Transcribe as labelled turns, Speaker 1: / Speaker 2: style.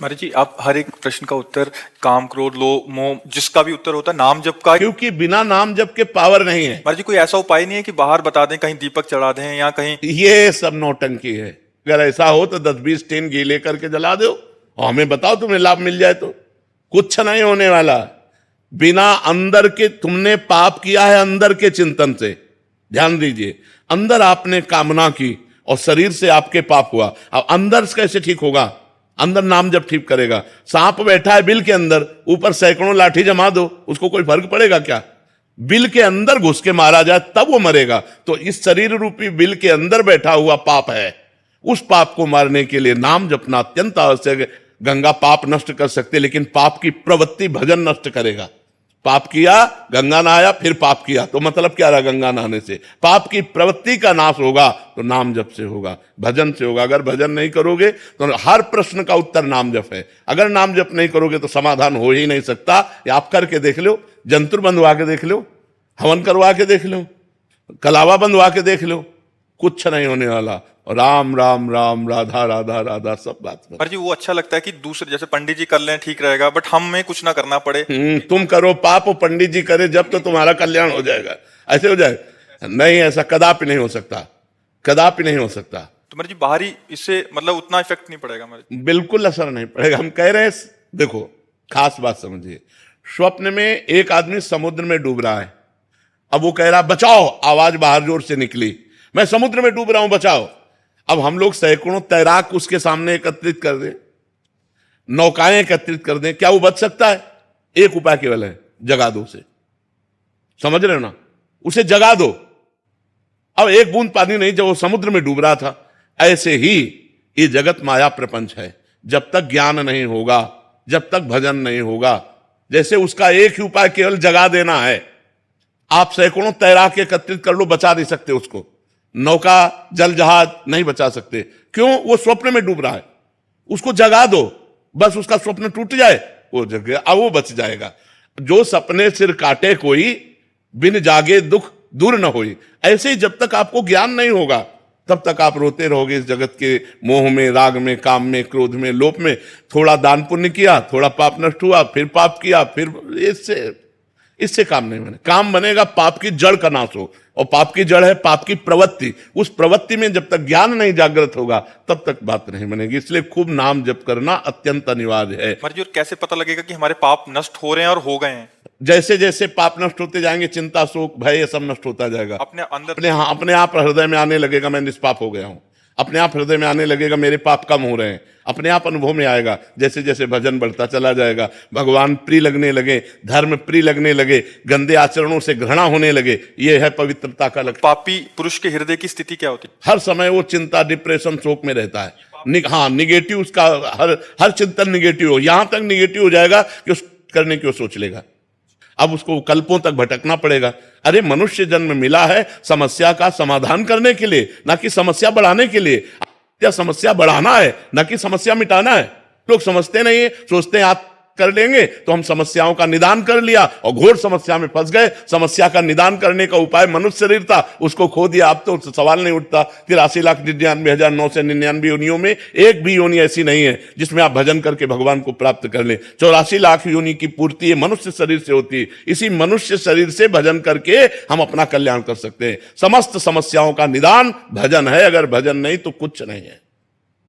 Speaker 1: महाराज जी, आप हर एक प्रश्न का उत्तर काम, क्रोध, लोभ, मोह, जिसका भी उत्तर होता है नाम जप का।
Speaker 2: क्योंकि बिना नाम जप के पावर नहीं है।
Speaker 1: महाराज जी, कोई ऐसा उपाय नहीं है कि बाहर बता दें, कहीं दीपक चढ़ा दें या कहीं?
Speaker 2: ये सब नौटंकी है। अगर ऐसा हो तो 10-20 टीन घी लेकर के जला दो और हमें बताओ तुम्हें लाभ मिल जाए तो। कुछ नहीं होने वाला। बिना अंदर के तुमने पाप किया है, अंदर के चिंतन से। ध्यान दीजिए, अंदर आपने कामना की और शरीर से आपके पाप हुआ। अब अंदर से कैसे ठीक होगा? अंदर नाम जब ठीक करेगा। सांप बैठा है बिल के अंदर, ऊपर सैकड़ों लाठी जमा दो, उसको कोई फर्क पड़ेगा क्या? बिल के अंदर घुस के मारा जाए तब वो मरेगा। तो इस शरीर रूपी बिल के अंदर बैठा हुआ पाप है, उस पाप को मारने के लिए नाम जपना अत्यंत आवश्यक है। गंगा पाप नष्ट कर सकते, लेकिन पाप की प्रवृत्ति भजन नष्ट करेगा। पाप किया, गंगा नहाया, फिर पाप किया, तो मतलब क्या रहा? गंगा नहाने से पाप की प्रवृत्ति का नाश होगा तो नाम जप से होगा, भजन से होगा। अगर भजन नहीं करोगे तो हर प्रश्न का उत्तर नाम जप है। अगर नाम जप नहीं करोगे तो समाधान हो ही नहीं सकता। ये आप करके देख लो, जंतुर बंधवा के देख लो, हवन करवा के देख लो, कलावा बंधवा के देख लो, कुछ नहीं होने वाला। राम राम राम, राधा राधा राधा, सब बात में।
Speaker 1: महाराज जी, वो अच्छा लगता है कि दूसरे जैसे पंडित जी कर लें, ठीक रहेगा, बट हमें कुछ ना करना पड़े।
Speaker 2: तुम करो पाप और पंडित जी करे जब, तो तुम्हारा कल्याण हो जाएगा। ऐसे हो जाएगा? नहीं, ऐसा कदापि नहीं हो सकता, कदापि नहीं हो सकता।
Speaker 1: तो महाराज जी, बाहरी इससे मतलब उतना इफेक्ट नहीं पड़ेगा? महाराज
Speaker 2: बिल्कुल असर नहीं पड़ेगा। हम कह रहे हैं, देखो खास बात समझिए। स्वप्न में एक आदमी समुद्र में डूब रहा है। अब वो कह रहा बचाओ, आवाज बाहर जोर से निकली, मैं समुद्र में डूब रहा हूं, बचाओ। अब हम लोग सैकड़ों तैराक उसके सामने एकत्रित कर दें, नौकाएं एकत्रित कर दें, क्या वो बच सकता है? एक उपाय केवल है, जगा दो उसे। समझ रहे हो ना? उसे जगा दो। अब एक बूंद पानी नहीं, जब वो समुद्र में डूब रहा था। ऐसे ही ये जगत माया प्रपंच है। जब तक ज्ञान नहीं होगा, जब तक भजन नहीं होगा, जैसे उसका एक ही उपाय केवल जगा देना है। आप सैकड़ों तैराक एकत्रित कर लो, बचा नहीं सकते उसको। नौका, जल जहाज नहीं बचा सकते। क्यों? वो स्वप्न में डूब रहा है। उसको जगा दो, बस उसका स्वप्न टूट जाए, वो जग गया, अब वो बच जाएगा। जो सपने सिर काटे कोई, बिन जागे दुख दूर न होई। ऐसे ही जब तक आपको ज्ञान नहीं होगा, तब तक आप रोते रहोगे इस जगत के मोह में, राग में, काम में, क्रोध में, लोभ में। थोड़ा दान पुण्य किया, थोड़ा पाप नष्ट हुआ, फिर पाप किया, फिर इससे काम नहीं बने। काम बनेगा पाप की जड़ का नाश हो, और पाप की जड़ है पाप की प्रवृत्ति। उस प्रवृत्ति में जब तक ज्ञान नहीं जागृत होगा, तब तक बात नहीं बनेगी। इसलिए खूब नाम जप करना अत्यंत अनिवार्य है।
Speaker 1: महाराज जी, और कैसे पता लगेगा कि हमारे पाप नष्ट हो रहे हैं और हो गए हैं?
Speaker 2: जैसे जैसे पाप नष्ट होते जाएंगे, चिंता, शोक, भय, ये सब नष्ट होता जाएगा।
Speaker 1: अपने अंदर
Speaker 2: अपने आप हृदय में आने लगेगा, मैं निष्पाप हो गया हूं। अपने आप हृदय में आने लगेगा, मेरे पाप कम हो रहे हैं। अपने आप अनुभव में आएगा। जैसे जैसे भजन बढ़ता चला जाएगा, भगवान प्रिय लगने लगे, धर्म प्रिय लगने लगे, गंदे आचरणों से घृणा होने लगे। ये है पवित्रता का लक्षण।
Speaker 1: पापी पुरुष के हृदय की स्थिति क्या होती?
Speaker 2: हर समय वो चिंता, डिप्रेशन, शोक में रहता है। हाँ, निगेटिव, उसका हर चिंतन निगेटिव हो, यहां तक निगेटिव हो जाएगा कि उस करने की वो सोच लेगा। अब उसको कल्पों तक भटकना पड़ेगा। अरे मनुष्य जन्म मिला है समस्या का समाधान करने के लिए, ना कि समस्या बढ़ाने के लिए। या समस्या बढ़ाना है, ना कि समस्या मिटाना है। लोग समझते नहीं है, सोचते हैं आप कर लेंगे तो हम समस्याओं का निदान कर लिया, और घोर समस्या में फंस गए। समस्या का निदान करने का उपाय मनुष्य शरीर था, उसको खो दिया। अब तो सवाल नहीं उठता। 83,99,999 योनियों में एक भी योनि ऐसी नहीं है जिसमें आप भजन करके भगवान को प्राप्त कर लें। 84 लाख योनि की पूर्ति ये मनुष्य शरीर से होती है। इसी मनुष्य शरीर से भजन करके हम अपना कल्याण कर सकते हैं। समस्त समस्याओं का निदान भजन है। अगर भजन नहीं तो कुछ नहीं है।